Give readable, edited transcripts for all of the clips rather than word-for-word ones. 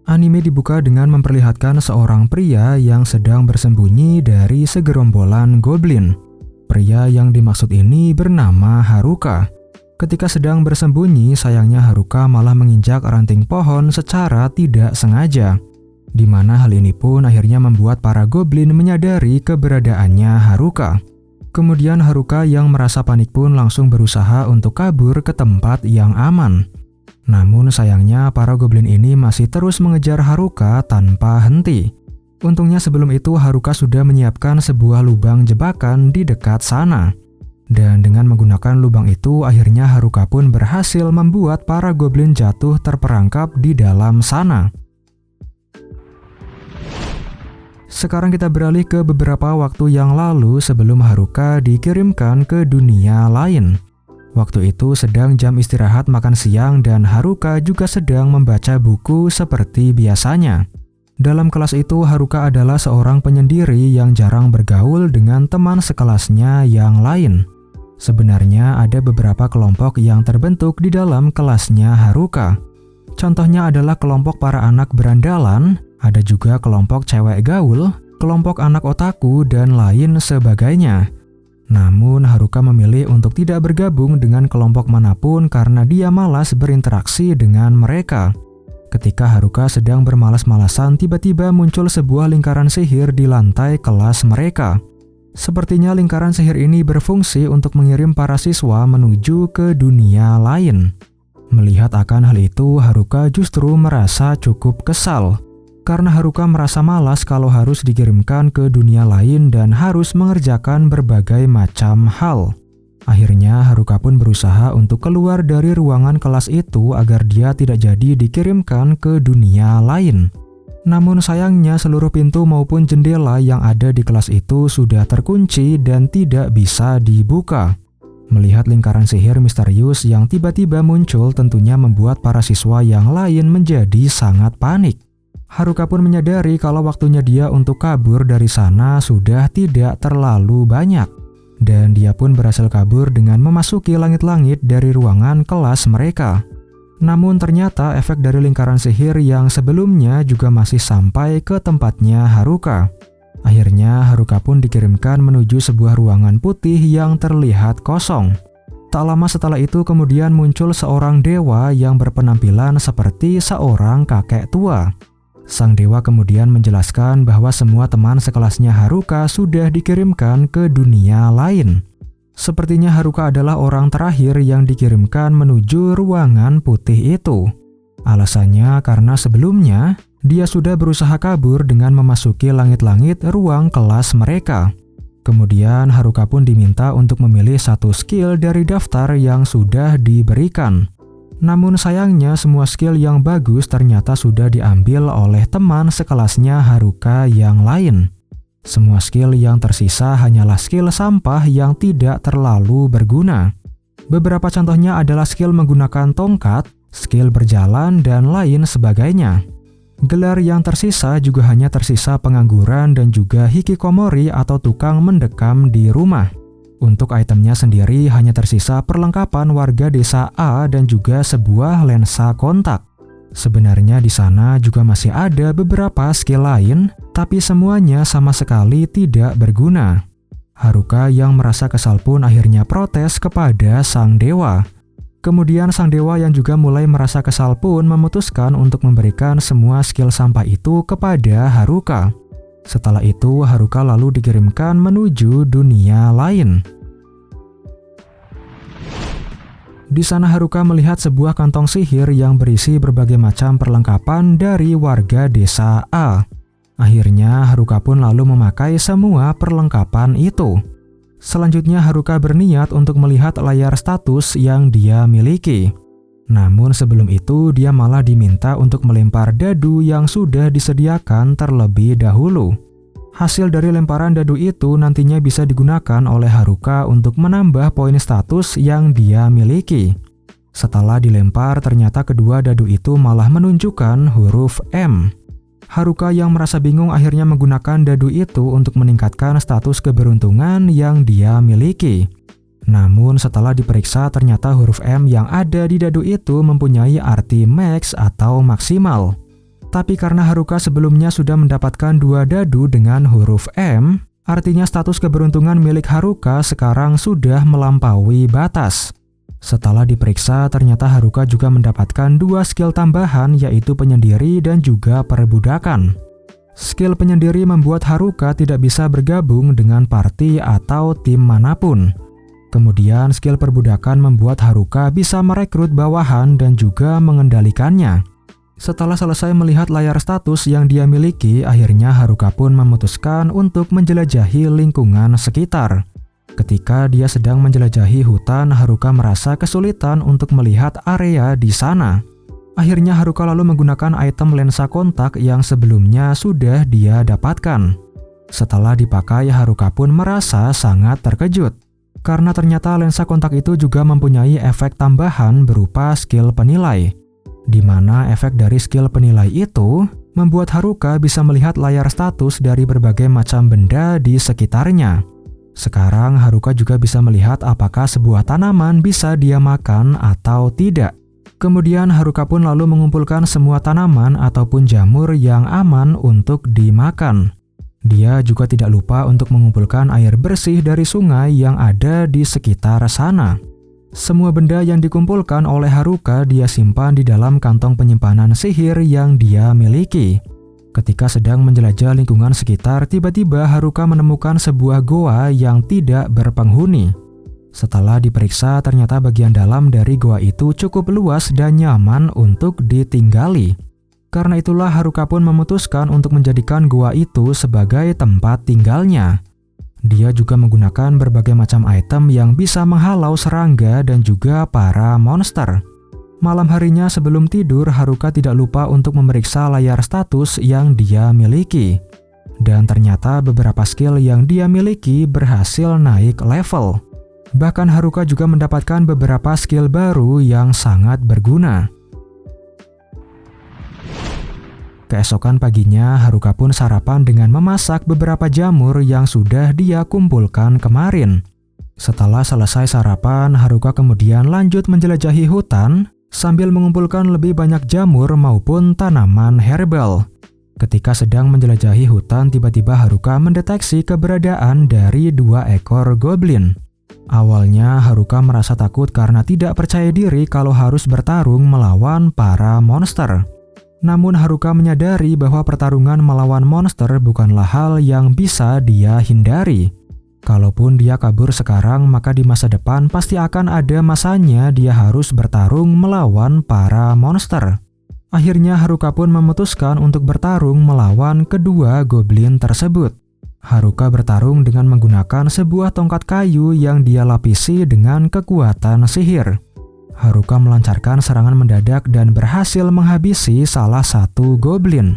Anime dibuka dengan memperlihatkan seorang pria yang sedang bersembunyi dari segerombolan goblin. Pria yang dimaksud ini bernama Haruka. Ketika sedang bersembunyi, sayangnya Haruka malah menginjak ranting pohon secara tidak sengaja, di mana hal ini pun akhirnya membuat para goblin menyadari keberadaannya Haruka. Kemudian Haruka yang merasa panik pun langsung berusaha untuk kabur ke tempat yang aman. Namun sayangnya para goblin ini masih terus mengejar Haruka tanpa henti. Untungnya sebelum itu Haruka sudah menyiapkan sebuah lubang jebakan di dekat sana. Dan dengan menggunakan lubang itu akhirnya Haruka pun berhasil membuat para goblin jatuh terperangkap di dalam sana. Sekarang kita beralih ke beberapa waktu yang lalu sebelum Haruka dikirimkan ke dunia lain. Waktu itu sedang jam istirahat makan siang dan Haruka juga sedang membaca buku seperti biasanya. Dalam kelas itu Haruka adalah seorang penyendiri yang jarang bergaul dengan teman sekelasnya yang lain. Sebenarnya ada beberapa kelompok yang terbentuk di dalam kelasnya Haruka. Contohnya adalah kelompok para anak berandalan, ada juga kelompok cewek gaul, kelompok anak otaku, dan lain sebagainya. Namun Haruka memilih untuk tidak bergabung dengan kelompok manapun karena dia malas berinteraksi dengan mereka. Ketika Haruka sedang bermalas-malasan, tiba-tiba muncul sebuah lingkaran sihir di lantai kelas mereka. Sepertinya lingkaran sihir ini berfungsi untuk mengirim para siswa menuju ke dunia lain. Melihat akan hal itu, Haruka justru merasa cukup kesal. Karena Haruka merasa malas kalau harus dikirimkan ke dunia lain dan harus mengerjakan berbagai macam hal. Akhirnya Haruka pun berusaha untuk keluar dari ruangan kelas itu agar dia tidak jadi dikirimkan ke dunia lain. Namun sayangnya seluruh pintu maupun jendela yang ada di kelas itu sudah terkunci dan tidak bisa dibuka. Melihat lingkaran sihir misterius yang tiba-tiba muncul tentunya membuat para siswa yang lain menjadi sangat panik. Haruka pun menyadari kalau waktunya dia untuk kabur dari sana sudah tidak terlalu banyak. Dan dia pun berhasil kabur dengan memasuki langit-langit dari ruangan kelas mereka. Namun ternyata efek dari lingkaran sihir yang sebelumnya juga masih sampai ke tempatnya Haruka. Akhirnya Haruka pun dikirimkan menuju sebuah ruangan putih yang terlihat kosong. Tak lama setelah itu kemudian muncul seorang dewa yang berpenampilan seperti seorang kakek tua. Sang dewa kemudian menjelaskan bahwa semua teman sekelasnya Haruka sudah dikirimkan ke dunia lain. Sepertinya Haruka adalah orang terakhir yang dikirimkan menuju ruangan putih itu. Alasannya karena sebelumnya dia sudah berusaha kabur dengan memasuki langit-langit ruang kelas mereka. Kemudian Haruka pun diminta untuk memilih satu skill dari daftar yang sudah diberikan. Namun sayangnya semua skill yang bagus ternyata sudah diambil oleh teman sekelasnya Haruka yang lain. Semua skill yang tersisa hanyalah skill sampah yang tidak terlalu berguna. Beberapa contohnya adalah skill menggunakan tongkat, skill berjalan, dan lain sebagainya. Gelar yang tersisa juga hanya tersisa pengangguran dan juga hikikomori atau tukang mendekam di rumah. Untuk itemnya sendiri hanya tersisa perlengkapan warga desa A dan juga sebuah lensa kontak. Sebenarnya di sana juga masih ada beberapa skill lain, tapi semuanya sama sekali tidak berguna. Haruka yang merasa kesal pun akhirnya protes kepada sang dewa. Kemudian sang dewa yang juga mulai merasa kesal pun memutuskan untuk memberikan semua skill sampah itu kepada Haruka. Setelah itu, Haruka lalu dikirimkan menuju dunia lain. Di sana Haruka melihat sebuah kantong sihir yang berisi berbagai macam perlengkapan dari warga desa A. Akhirnya Haruka pun lalu memakai semua perlengkapan itu. Selanjutnya Haruka berniat untuk melihat layar status yang dia miliki. Namun sebelum itu dia malah diminta untuk melempar dadu yang sudah disediakan terlebih dahulu. Hasil dari lemparan dadu itu nantinya bisa digunakan oleh Haruka untuk menambah poin status yang dia miliki. Setelah dilempar ternyata kedua dadu itu malah menunjukkan huruf M. Haruka yang merasa bingung akhirnya menggunakan dadu itu untuk meningkatkan status keberuntungan yang dia miliki. Namun setelah diperiksa ternyata huruf M yang ada di dadu itu mempunyai arti max atau maksimal. Tapi karena Haruka sebelumnya sudah mendapatkan 2 dadu dengan huruf M, artinya status keberuntungan milik Haruka sekarang sudah melampaui batas. Setelah diperiksa, ternyata Haruka juga mendapatkan 2 skill tambahan, yaitu penyendiri dan juga perbudakan. Skill penyendiri membuat Haruka tidak bisa bergabung dengan party atau tim manapun. Kemudian skill perbudakan membuat Haruka bisa merekrut bawahan dan juga mengendalikannya. Setelah selesai melihat layar status yang dia miliki, akhirnya Haruka pun memutuskan untuk menjelajahi lingkungan sekitar. Ketika dia sedang menjelajahi hutan, Haruka merasa kesulitan untuk melihat area di sana. Akhirnya Haruka lalu menggunakan item lensa kontak yang sebelumnya sudah dia dapatkan. Setelah dipakai, Haruka pun merasa sangat terkejut. Karena ternyata lensa kontak itu juga mempunyai efek tambahan berupa skill penilai. Di mana efek dari skill penilai itu membuat Haruka bisa melihat layar status dari berbagai macam benda di sekitarnya. Sekarang Haruka juga bisa melihat apakah sebuah tanaman bisa dia makan atau tidak. Kemudian Haruka pun lalu mengumpulkan semua tanaman ataupun jamur yang aman untuk dimakan. Dia juga tidak lupa untuk mengumpulkan air bersih dari sungai yang ada di sekitar sana. Semua benda yang dikumpulkan oleh Haruka dia simpan di dalam kantong penyimpanan sihir yang dia miliki. Ketika sedang menjelajah lingkungan sekitar, tiba-tiba Haruka menemukan sebuah goa yang tidak berpenghuni. Setelah diperiksa, ternyata bagian dalam dari goa itu cukup luas dan nyaman untuk ditinggali. Karena itulah Haruka pun memutuskan untuk menjadikan goa itu sebagai tempat tinggalnya. Dia juga menggunakan berbagai macam item yang bisa menghalau serangga dan juga para monster. Malam harinya sebelum tidur, Haruka tidak lupa untuk memeriksa layar status yang dia miliki. Dan ternyata beberapa skill yang dia miliki berhasil naik level. Bahkan Haruka juga mendapatkan beberapa skill baru yang sangat berguna. Keesokan paginya, Haruka pun sarapan dengan memasak beberapa jamur yang sudah dia kumpulkan kemarin. Setelah selesai sarapan, Haruka kemudian lanjut menjelajahi hutan sambil mengumpulkan lebih banyak jamur maupun tanaman herbal. Ketika sedang menjelajahi hutan, tiba-tiba Haruka mendeteksi keberadaan dari 2 ekor goblin. Awalnya Haruka merasa takut karena tidak percaya diri kalau harus bertarung melawan para monster. Namun Haruka menyadari bahwa pertarungan melawan monster bukanlah hal yang bisa dia hindari. Kalaupun dia kabur sekarang, maka di masa depan pasti akan ada masanya dia harus bertarung melawan para monster. Akhirnya Haruka pun memutuskan untuk bertarung melawan kedua goblin tersebut. Haruka bertarung dengan menggunakan sebuah tongkat kayu yang dia lapisi dengan kekuatan sihir. Haruka melancarkan serangan mendadak dan berhasil menghabisi salah satu goblin.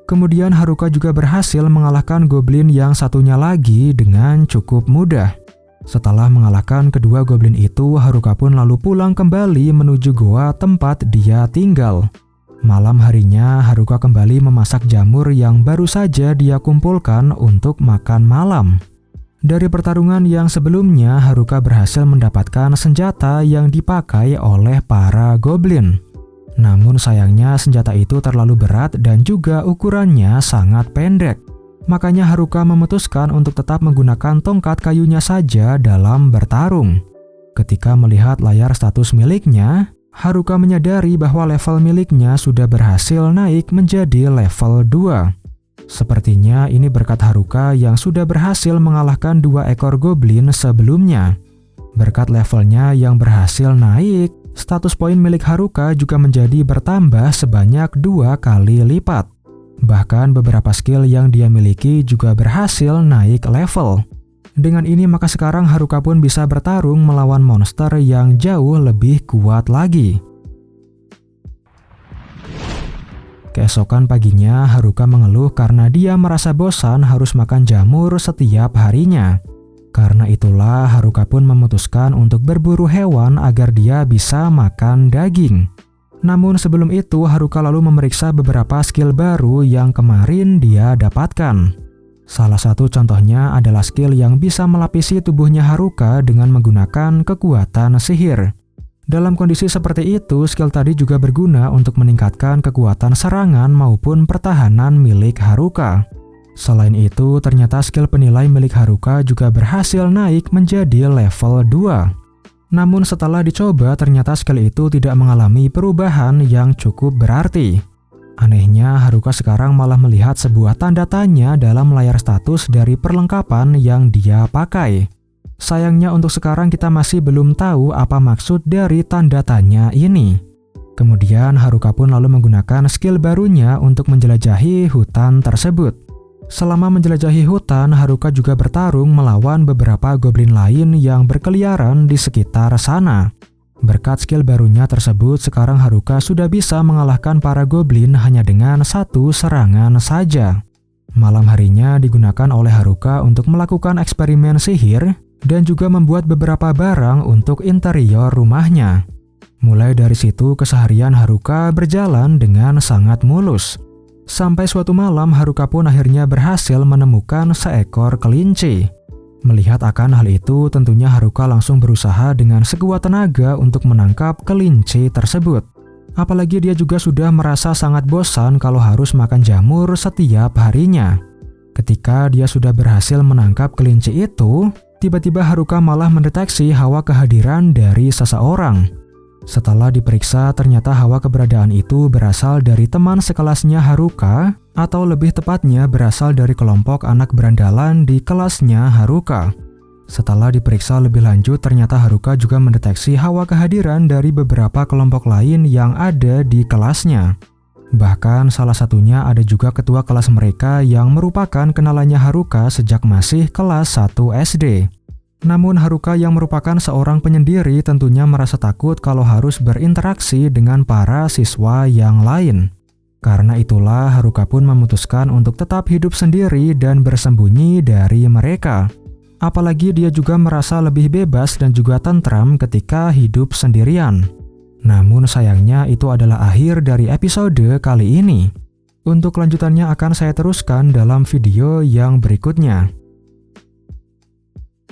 Kemudian Haruka juga berhasil mengalahkan goblin yang satunya lagi dengan cukup mudah. Setelah mengalahkan kedua goblin itu, Haruka pun lalu pulang kembali menuju goa tempat dia tinggal. Malam harinya, Haruka kembali memasak jamur yang baru saja dia kumpulkan untuk makan malam. Dari pertarungan yang sebelumnya, Haruka berhasil mendapatkan senjata yang dipakai oleh para goblin. Namun sayangnya senjata itu terlalu berat dan juga ukurannya sangat pendek. Makanya Haruka memutuskan untuk tetap menggunakan tongkat kayunya saja dalam bertarung. Ketika melihat layar status miliknya, Haruka menyadari bahwa level miliknya sudah berhasil naik menjadi level 2. Sepertinya ini berkat Haruka yang sudah berhasil mengalahkan 2 ekor goblin sebelumnya. Berkat levelnya yang berhasil naik, status poin milik Haruka juga menjadi bertambah sebanyak 2 kali lipat. Bahkan beberapa skill yang dia miliki juga berhasil naik level. Dengan ini maka sekarang Haruka pun bisa bertarung melawan monster yang jauh lebih kuat lagi. Keesokan paginya, Haruka mengeluh karena dia merasa bosan harus makan jamur setiap harinya. Karena itulah Haruka pun memutuskan untuk berburu hewan agar dia bisa makan daging. Namun sebelum itu, Haruka lalu memeriksa beberapa skill baru yang kemarin dia dapatkan. Salah satu contohnya adalah skill yang bisa melapisi tubuhnya Haruka dengan menggunakan kekuatan sihir. Dalam kondisi seperti itu, skill tadi juga berguna untuk meningkatkan kekuatan serangan maupun pertahanan milik Haruka. Selain itu, ternyata skill penilai milik Haruka juga berhasil naik menjadi level 2. Namun setelah dicoba, ternyata skill itu tidak mengalami perubahan yang cukup berarti. Anehnya, Haruka sekarang malah melihat sebuah tanda tanya dalam layar status dari perlengkapan yang dia pakai. Sayangnya untuk sekarang kita masih belum tahu apa maksud dari tanda tanya ini. Kemudian Haruka pun lalu menggunakan skill barunya untuk menjelajahi hutan tersebut. Selama menjelajahi hutan, Haruka juga bertarung melawan beberapa goblin lain yang berkeliaran di sekitar sana. Berkat skill barunya tersebut, sekarang Haruka sudah bisa mengalahkan para goblin hanya dengan satu serangan saja. Malam harinya digunakan oleh Haruka untuk melakukan eksperimen sihir dan juga membuat beberapa barang untuk interior rumahnya. Mulai dari situ, keseharian Haruka berjalan dengan sangat mulus. Sampai suatu malam, Haruka pun akhirnya berhasil menemukan seekor kelinci. Melihat akan hal itu, tentunya Haruka langsung berusaha dengan sekuat tenaga untuk menangkap kelinci tersebut. Apalagi dia juga sudah merasa sangat bosan kalau harus makan jamur setiap harinya. Ketika dia sudah berhasil menangkap kelinci itu, tiba-tiba Haruka malah mendeteksi hawa kehadiran dari seseorang. Setelah diperiksa, ternyata hawa keberadaan itu berasal dari teman sekelasnya Haruka, atau lebih tepatnya berasal dari kelompok anak berandalan di kelasnya Haruka. Setelah diperiksa lebih lanjut, ternyata Haruka juga mendeteksi hawa kehadiran dari beberapa kelompok lain yang ada di kelasnya. Bahkan salah satunya ada juga ketua kelas mereka yang merupakan kenalannya Haruka sejak masih kelas 1 SD. Namun Haruka yang merupakan seorang penyendiri tentunya merasa takut kalau harus berinteraksi dengan para siswa yang lain. Karena itulah Haruka pun memutuskan untuk tetap hidup sendiri dan bersembunyi dari mereka. Apalagi dia juga merasa lebih bebas dan juga tentram ketika hidup sendirian. Namun sayangnya itu adalah akhir dari episode kali ini. Untuk kelanjutannya akan saya teruskan dalam video yang berikutnya.